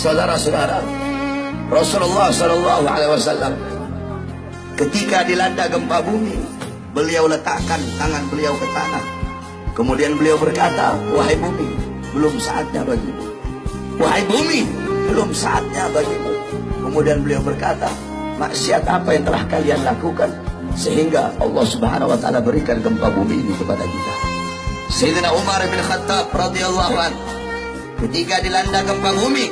Saudara-saudara, Rasulullah Shallallahu Alaihi Wasallam ketika dilanda gempa bumi, beliau letakkan tangan beliau ke tanah. Kemudian beliau berkata, wahai bumi, belum saatnya bagimu. Wahai bumi, belum saatnya bagimu. Kemudian beliau berkata, maksiat apa yang telah kalian lakukan sehingga Allah Subhanahu wa taala berikan gempa bumi ini kepada kita. Sayyidina Umar bin Khattab radhiyallahu anhu ketika dilanda gempa bumi,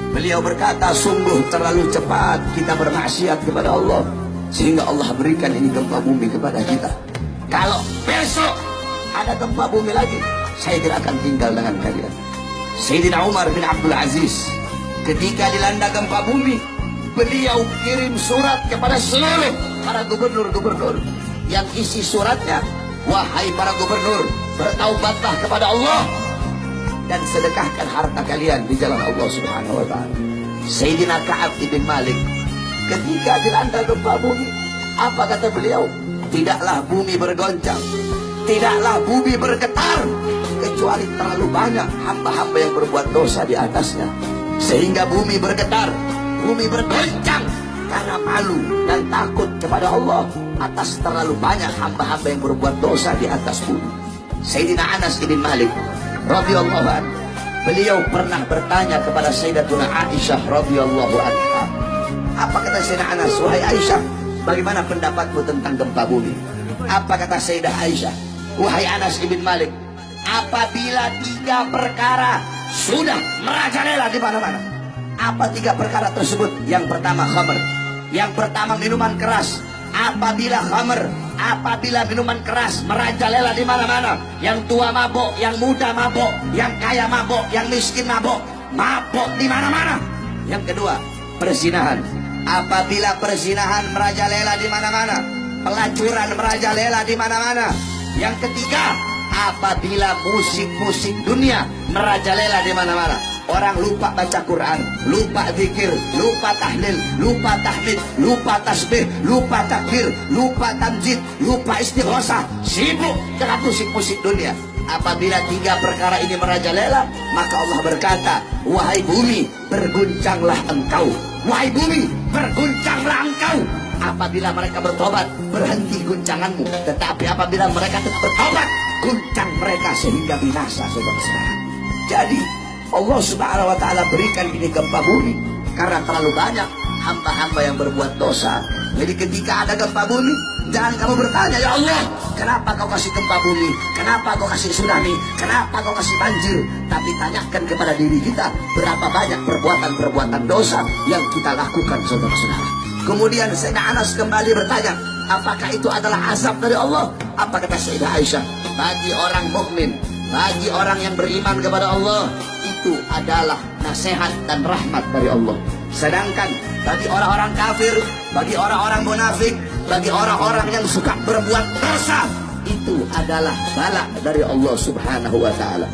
beliau berkata, sungguh terlalu cepat kita bermaksiat kepada Allah sehingga Allah berikan ini gempa bumi kepada kita. Kalau besok ada gempa bumi lagi, saya tidak akan tinggal dengan kalian. Sayyidina Umar bin Abdul Aziz ketika dilanda gempa bumi, beliau kirim surat kepada seluruh para gubernur-gubernur yang isi suratnya, wahai para gubernur, bertaubatlah kepada Allah dan sedekahkan harta kalian di jalan Allah Subhanahu wa taala. Sayyidina Ka'ab bin Malik ketika dilanda gempa bumi, apa kata beliau? Tidaklah bumi bergoncang, tidaklah bumi bergetar, kecuali terlalu banyak hamba-hamba yang berbuat dosa di atasnya, sehingga bumi bergetar, bumi bergoncang karena malu dan takut kepada Allah atas terlalu banyak hamba-hamba yang berbuat dosa di atas bumi. Sayyidina Anas bin Malik radhiyallahu anhu, beliau pernah bertanya kepada Sayyidatuna Aisyah radhiyallahu anha. Apa kata Sayyidina Anas? Wahai Aisyah, bagaimana pendapatmu tentang gempa bumi? Apa kata Sayyidah Aisyah? Wahai Anas bin Malik, apabila 3 perkara sudah merajalela di mana-mana. Apa 3 perkara tersebut? Yang pertama khamr, yang pertama minuman keras. Apabila khamr, apabila minuman keras merajalela di mana-mana, yang tua mabok, yang muda mabok, yang kaya mabok, yang miskin mabok, mabok di mana-mana. Yang kedua, perzinahan. Apabila perzinahan merajalela di mana-mana, pelacuran merajalela di mana-mana. Yang ketiga, apabila musik-musik dunia merajalela di mana-mana. Orang lupa baca Quran, lupa zikir, lupa tahlil, lupa tahmid, lupa tasbih, lupa takbir, lupa tamjid, lupa istighosah, sibuk dengan musik-musik dunia. Apabila 3 perkara ini merajalela, maka Allah berkata, wahai bumi, berguncanglah engkau. Wahai bumi, berguncanglah engkau. Apabila mereka bertobat, berhenti guncanganmu. Tetapi apabila mereka tidak bertobat, guncang mereka sehingga binasa, saudara-saudara. Jadi Allah Subhanahu wa taala berikan ini gempa bumi karena terlalu banyak hamba-hamba yang berbuat dosa. Jadi ketika ada gempa bumi, jangan kamu bertanya, ya Allah, kenapa kau kasih gempa bumi? Kenapa kau kasih tsunami? Kenapa kau kasih banjir? Tapi tanyakan kepada diri kita, berapa banyak perbuatan-perbuatan dosa yang kita lakukan, saudara-saudara. Kemudian Sayyidina Anas kembali bertanya, apakah itu adalah azab dari Allah? Apa kata Sayyidah Aisyah? Bagi orang mukmin, bagi orang yang beriman kepada Allah, itu adalah nasihat dan rahmat dari Allah. Sedangkan bagi orang-orang kafir, bagi orang-orang munafik, bagi orang-orang yang suka berbuat dosa, itu adalah bala dari Allah Subhanahu wa taala.